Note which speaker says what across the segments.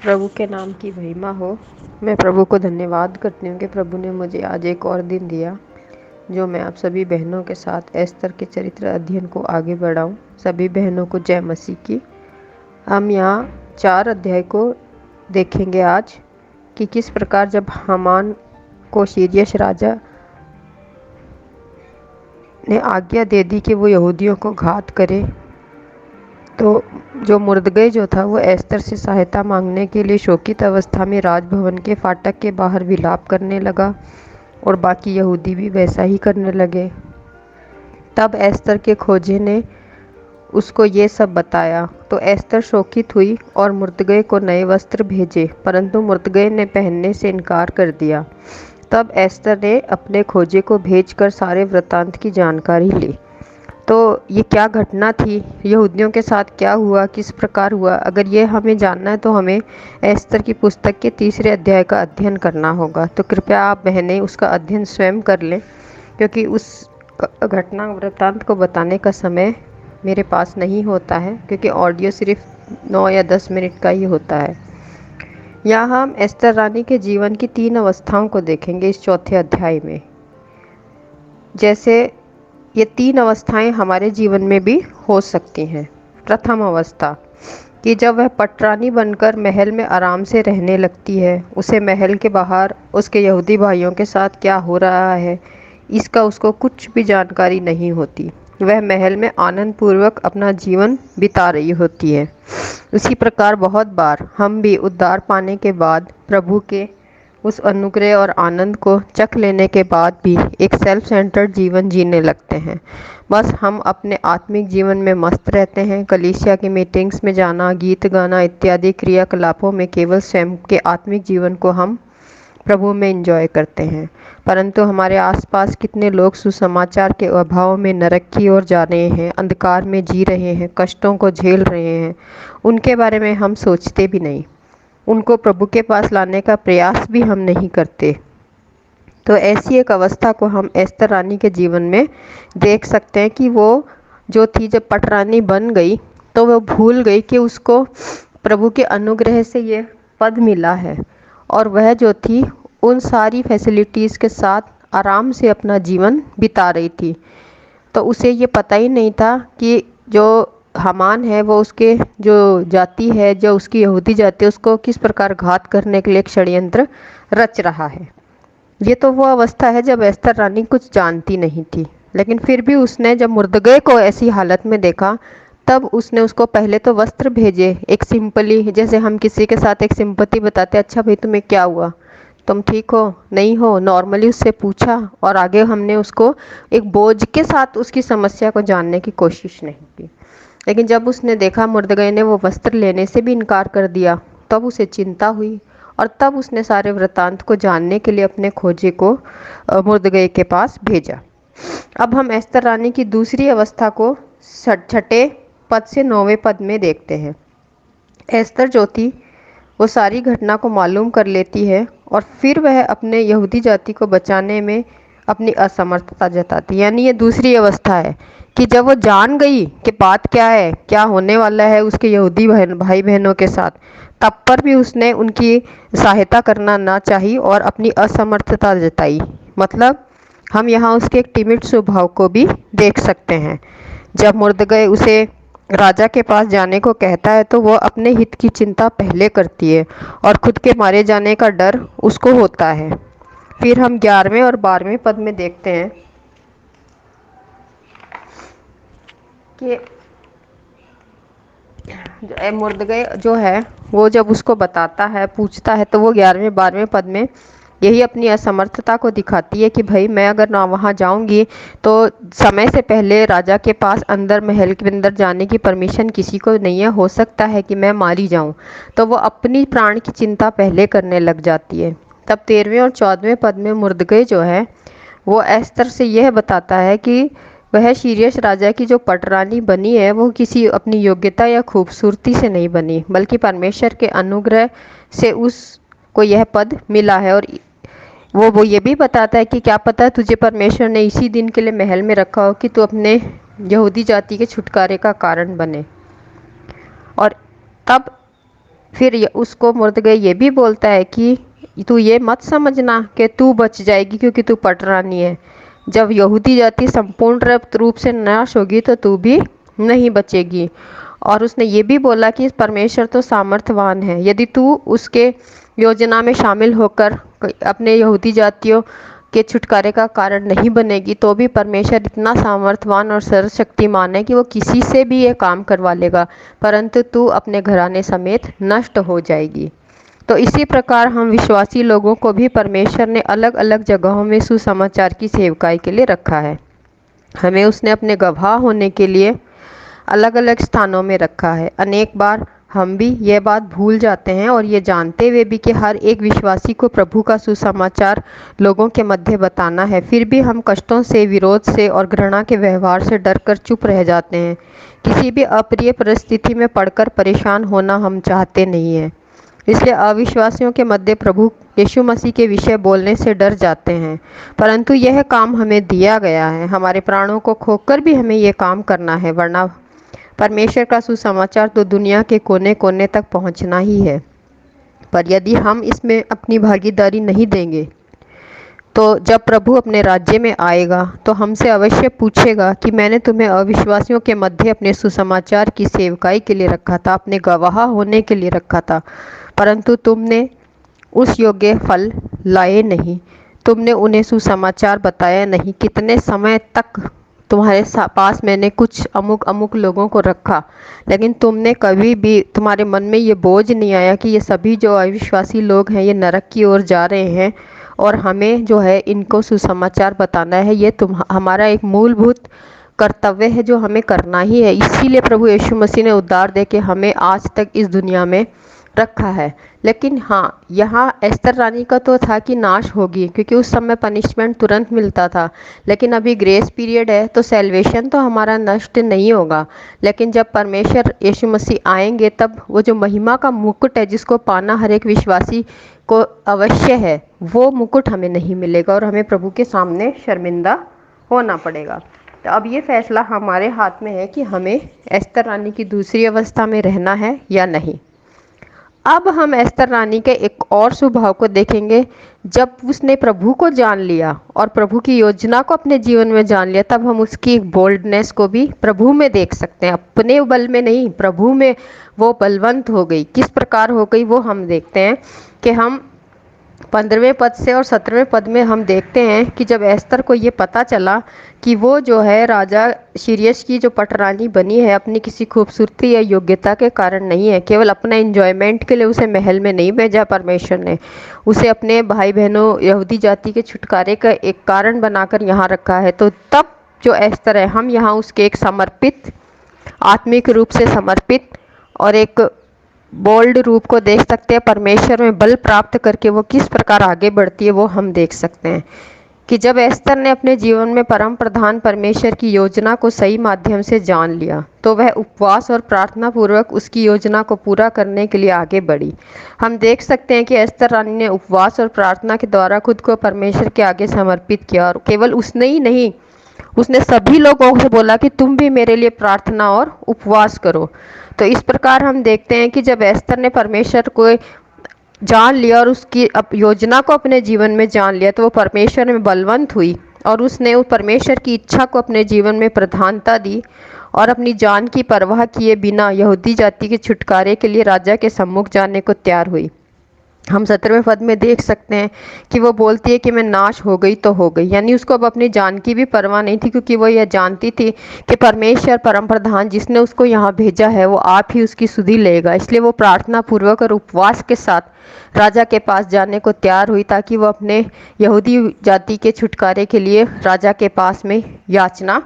Speaker 1: प्रभु के नाम की महिमा हो। मैं प्रभु को धन्यवाद करती हूँ कि प्रभु ने मुझे आज एक और दिन दिया जो मैं आप सभी बहनों के साथ एस्तर के चरित्र अध्ययन को आगे बढ़ाऊँ। सभी बहनों को जय मसीह की। हम यहाँ 4 अध्याय को देखेंगे आज कि किस प्रकार जब हामान को सीरियस राजा ने आज्ञा दे दी कि वो यहूदियों को घात करे, तो जो मुर्दगै जो था वो एस्तर से सहायता मांगने के लिए शोकित अवस्था में राजभवन के फाटक के बाहर विलाप करने लगा और बाकी यहूदी भी वैसा ही करने लगे। तब एस्तर के खोजे ने उसको ये सब बताया तो एस्तर शोकित हुई और मुर्दगै को नए वस्त्र भेजे, परंतु मुर्दगै ने पहनने से इनकार कर दिया। तब एस्तर ने अपने खोजे को भेजकर सारे वृत्तांत की जानकारी ली। तो ये क्या घटना थी, यहूदियों के साथ क्या हुआ, किस प्रकार हुआ, अगर ये हमें जानना है तो हमें एस्तर की पुस्तक के 3 अध्याय का अध्ययन करना होगा। तो कृपया आप बहनें उसका अध्ययन स्वयं कर लें, क्योंकि उस घटना वृत्तांत को बताने का समय मेरे पास नहीं होता है, क्योंकि ऑडियो सिर्फ 9 या 10 मिनट का ही होता है। यहाँ हम एस्तर रानी के जीवन की 3 अवस्थाओं को देखेंगे इस 4थे अध्याय में। जैसे ये 3 अवस्थाएं हमारे जीवन में भी हो सकती हैं। प्रथम अवस्था कि जब वह पटरानी बनकर महल में आराम से रहने लगती है, उसे महल के बाहर उसके यहूदी भाइयों के साथ क्या हो रहा है इसका उसको कुछ भी जानकारी नहीं होती। वह महल में आनंद पूर्वक अपना जीवन बिता रही होती है। उसी प्रकार बहुत बार हम भी उद्धार पाने के बाद प्रभु के उस अनुग्रह और आनंद को चख लेने के बाद भी एक सेल्फ सेंटर्ड जीवन जीने लगते हैं। बस हम अपने आत्मिक जीवन में मस्त रहते हैं। कलीसिया की मीटिंग्स में जाना, गीत गाना इत्यादि क्रियाकलापों में केवल स्वयं के आत्मिक जीवन को हम प्रभु में एंजॉय करते हैं, परंतु हमारे आसपास कितने लोग सुसमाचार के अभाव में नरक की ओर जा रहे हैं, अंधकार में जी रहे हैं, कष्टों को झेल रहे हैं, उनके बारे में हम सोचते भी नहीं। उनको प्रभु के पास लाने का प्रयास भी हम नहीं करते। तो ऐसी एक अवस्था को हम एस्तर रानी के जीवन में देख सकते हैं कि वो जो थी, जब पटरानी बन गई तो वो भूल गई कि उसको प्रभु के अनुग्रह से ये पद मिला है, और वह जो थी उन सारी फैसिलिटीज़ के साथ आराम से अपना जीवन बिता रही थी। तो उसे ये पता ही नहीं था कि जो हामान है वो उसके जो जाति है, जो उसकी यहूदी जाति है, उसको किस प्रकार घात करने के लिए एक षड्यंत्र रच रहा है। ये तो वो अवस्था है जब एस्तर रानी कुछ जानती नहीं थी, लेकिन फिर भी उसने जब मुर्दगै को ऐसी हालत में देखा तब उसने उसको पहले तो वस्त्र भेजे, एक सिंपली, जैसे हम किसी के साथ एक सिंपैथी बताते, अच्छा भाई तुम्हें क्या हुआ, तुम ठीक हो नहीं हो, नॉर्मली उससे पूछा, और आगे हमने उसको एक बोझ के साथ उसकी समस्या को जानने की कोशिश नहीं की। लेकिन जब उसने देखा मुर्दगै ने वो वस्त्र लेने से भी इनकार कर दिया, तब उसे चिंता हुई, और तब उसने सारे वृत्तांत को जानने के लिए अपने खोजे को मुर्दगै के पास भेजा। अब हम एस्तर रानी की दूसरी अवस्था को 6ठे पद से 9वें पद में देखते हैं। एस्तर जो थी वो सारी घटना को मालूम कर लेती है और फिर वह अपने यहूदी जाति को बचाने में अपनी असमर्थता जताती है। यानी ये दूसरी अवस्था है कि जब वो जान गई कि बात क्या है, क्या होने वाला है उसके यहूदी भाई बहनों के साथ, तब पर भी उसने उनकी सहायता करना ना चाही और अपनी असमर्थता जताई। मतलब हम यहाँ उसके एक टिमिड स्वभाव को भी देख सकते हैं। जब मुर्दगै उसे राजा के पास जाने को कहता है तो वो अपने हित की चिंता पहले करती है और खुद के मारे जाने का डर उसको होता है। फिर हम 11वें और 12वें पद में देखते हैं कि मुर्दगै जो है वो जब उसको बताता है, पूछता है, तो वो 11वें 12वें पद में यही अपनी असमर्थता को दिखाती है कि भाई मैं अगर ना वहाँ जाऊँगी तो समय से पहले राजा के पास अंदर महल के अंदर जाने की परमिशन किसी को नहीं है, हो सकता है कि मैं मारी जाऊँ। तो वो अपनी प्राण की चिंता पहले करने लग जाती है। तब 13वें और 14वें पद में मुर्दगै जो है वो एस्तर से यह बताता है कि वह सीरियस राजा की जो पटरानी बनी है वो किसी अपनी योग्यता या खूबसूरती से नहीं बनी, बल्कि परमेश्वर के अनुग्रह से उसको यह पद मिला है। और वो ये भी बताता है कि क्या पता तुझे परमेश्वर ने इसी दिन के लिए महल में रखा हो कि तू अपने यहूदी जाति के छुटकारे का कारण बने। और तब फिर उसको मुर्दगय ये भी बोलता है कि तू ये मत समझना कि तू बच जाएगी क्योंकि तू पटरानी है। जब यहूदी जाति संपूर्ण रूप से नाश होगी तो तू भी नहीं बचेगी। और उसने ये भी बोला कि परमेश्वर तो सामर्थवान है, यदि तू उसके योजना में शामिल होकर अपने यहूदी जातियों के छुटकारे का कारण नहीं बनेगी तो भी परमेश्वर इतना सामर्थवान और सर्वशक्तिमान है कि वो किसी से भी ये काम करवा लेगा, परंतु तू अपने घराने समेत नष्ट हो जाएगी। तो इसी प्रकार हम विश्वासी लोगों को भी परमेश्वर ने अलग अलग जगहों में सुसमाचार की सेवकाई के लिए रखा है। हमें उसने अपने गवाह होने के लिए अलग अलग स्थानों में रखा है। अनेक बार हम भी यह बात भूल जाते हैं और ये जानते हुए भी कि हर एक विश्वासी को प्रभु का सुसमाचार लोगों के मध्य बताना है, फिर भी हम कष्टों से, विरोध से और घृणा के व्यवहार से डरकर चुप रह जाते हैं। किसी भी अप्रिय परिस्थिति में पड़कर परेशान होना हम चाहते नहीं हैं, इसलिए अविश्वासियों के मध्य प्रभु यीशु मसीह के विषय बोलने से डर जाते हैं। परंतु यह काम हमें दिया गया है, हमारे प्राणों को खोकर भी हमें यह काम करना है, वरना परमेश्वर का सुसमाचार तो दुनिया के कोने कोने तक पहुंचना ही है। पर यदि हम इसमें अपनी भागीदारी नहीं देंगे तो जब प्रभु अपने राज्य में आएगा तो हमसे अवश्य पूछेगा कि मैंने तुम्हें अविश्वासियों के मध्य अपने सुसमाचार की सेवकाई के लिए रखा था, अपने गवाह होने के लिए रखा था, परंतु तुमने उस योग्य फल लाए नहीं, तुमने उन्हें सुसमाचार बताया नहीं। कितने समय तक तुम्हारे पास मैंने कुछ अमुक लोगों को रखा, लेकिन तुमने कभी भी, तुम्हारे मन में ये बोझ नहीं आया कि ये सभी जो अविश्वासी लोग हैं ये नरक की ओर जा रहे हैं और हमें जो है इनको सुसमाचार बताना है। ये हमारा एक मूलभूत कर्तव्य है जो हमें करना ही है। इसीलिए प्रभु यीशु मसीह ने उद्धार दे के हमें आज तक इस दुनिया में रखा है। लेकिन हाँ, यहाँ एस्तर रानी का तो था कि नाश होगी, क्योंकि उस समय पनिशमेंट तुरंत मिलता था, लेकिन अभी ग्रेस पीरियड है तो सेल्वेशन तो हमारा नष्ट नहीं होगा। लेकिन जब परमेश्वर यीशु मसीह आएंगे तब वो जो महिमा का मुकुट है जिसको पाना हर एक विश्वासी को अवश्य है, वो मुकुट हमें नहीं मिलेगा और हमें प्रभु के सामने शर्मिंदा होना पड़ेगा। तो अब ये फैसला हमारे हाथ में है कि हमें एस्तर रानी की दूसरी अवस्था में रहना है या नहीं। अब हम एस्तर रानी के एक और स्वभाव को देखेंगे। जब उसने प्रभु को जान लिया और प्रभु की योजना को अपने जीवन में जान लिया, तब हम उसकी बोल्डनेस को भी प्रभु में देख सकते हैं, अपने बल में नहीं, प्रभु में वो बलवंत हो गई। किस प्रकार हो गई वो हम देखते हैं कि हम 15वें पद से और 17वें पद में हम देखते हैं कि जब एस्तर को ये पता चला कि वो जो है राजा सीरियस की जो पटरानी बनी है अपनी किसी खूबसूरती या योग्यता के कारण नहीं है, केवल अपना एंजॉयमेंट के लिए उसे महल में नहीं भेजा, परमेश्वर ने उसे अपने भाई बहनों यहूदी जाति के छुटकारे का एक कारण बनाकर यहाँ रखा है। तो तब जो एस्तर है, हम यहाँ उसके एक समर्पित, आत्मिक रूप से समर्पित और एक बोल्ड रूप को देख सकते हैं। परमेश्वर में बल प्राप्त करके वो किस प्रकार आगे बढ़ती है वो हम देख सकते हैं कि जब एस्तर ने अपने जीवन में परम प्रधान परमेश्वर की योजना को सही माध्यम से जान लिया तो वह उपवास और प्रार्थना पूर्वक उसकी योजना को पूरा करने के लिए आगे बढ़ी। हम देख सकते हैं कि एस्तर रानी ने उपवास और प्रार्थना के द्वारा खुद को परमेश्वर के आगे समर्पित किया, और केवल उसने ही नहीं, उसने सभी लोगों से बोला कि तुम भी मेरे लिए प्रार्थना और उपवास करो। तो इस प्रकार हम देखते हैं कि जब एस्तर ने परमेश्वर को जान लिया और उसकी योजना को अपने जीवन में जान लिया तो वो परमेश्वर में बलवंत हुई और उसने उस परमेश्वर की इच्छा को अपने जीवन में प्रधानता दी और अपनी जान की परवाह किए बिना यहूदी जाति के छुटकारे के लिए राजा के सम्मुख जाने को तैयार हुई। हम 17वें पद में देख सकते हैं कि वो बोलती है कि मैं नाश हो गई तो हो गई, यानी उसको अब अपनी जान की भी परवाह नहीं थी, क्योंकि वो यह जानती थी कि परमेश्वर परम प्रधान जिसने उसको यहाँ भेजा है वो आप ही उसकी सुधि लेगा। इसलिए वो प्रार्थना पूर्वक और उपवास के साथ राजा के पास जाने को तैयार हुई ताकि वो अपने यहूदी जाति के छुटकारे के लिए राजा के पास में याचना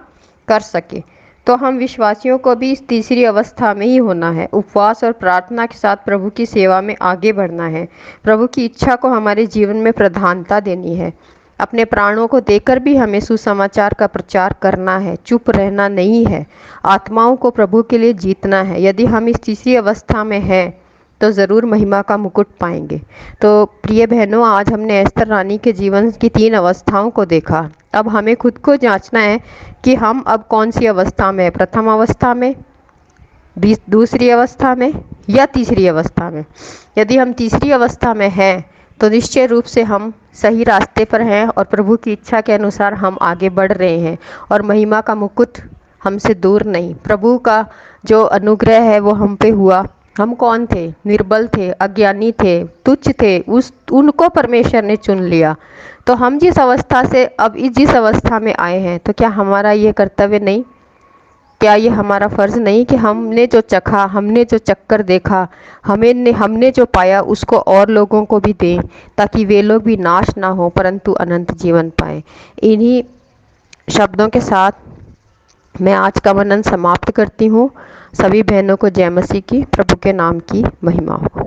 Speaker 1: कर सके। तो हम विश्वासियों को भी इस तीसरी अवस्था में ही होना है, उपवास और प्रार्थना के साथ प्रभु की सेवा में आगे बढ़ना है, प्रभु की इच्छा को हमारे जीवन में प्रधानता देनी है। अपने प्राणों को देकर भी हमें सुसमाचार का प्रचार करना है, चुप रहना नहीं है, आत्माओं को प्रभु के लिए जीतना है। यदि हम इस तीसरी अवस्था में हैं तो ज़रूर महिमा का मुकुट पाएंगे। तो प्रिय बहनों, आज हमने एस्तर रानी के जीवन की 3 अवस्थाओं को देखा। अब हमें खुद को जांचना है कि हम अब कौन सी अवस्था में हैं, प्रथम अवस्था में, दूसरी अवस्था में या तीसरी अवस्था में। यदि हम तीसरी अवस्था में हैं तो निश्चय रूप से हम सही रास्ते पर हैं और प्रभु की इच्छा के अनुसार हम आगे बढ़ रहे हैं और महिमा का मुकुट हमसे दूर नहीं। प्रभु का जो अनुग्रह है वो हम पे हुआ। हम कौन थे? निर्बल थे, अज्ञानी थे, तुच्छ थे, उनको परमेश्वर ने चुन लिया। तो हम जिस अवस्था से अब जिस अवस्था में आए हैं, तो क्या हमारा ये कर्तव्य नहीं, क्या ये हमारा फर्ज नहीं कि हमने जो चखा, हमने जो चक्कर देखा, हमने जो पाया उसको और लोगों को भी दें, ताकि वे लोग भी नाश ना हो परंतु अनंत जीवन पाए। इन्हीं शब्दों के साथ मैं आज का वर्णन समाप्त करती हूँ। सभी बहनों को जय मसीह की, प्रभु के नाम की महिमा हो।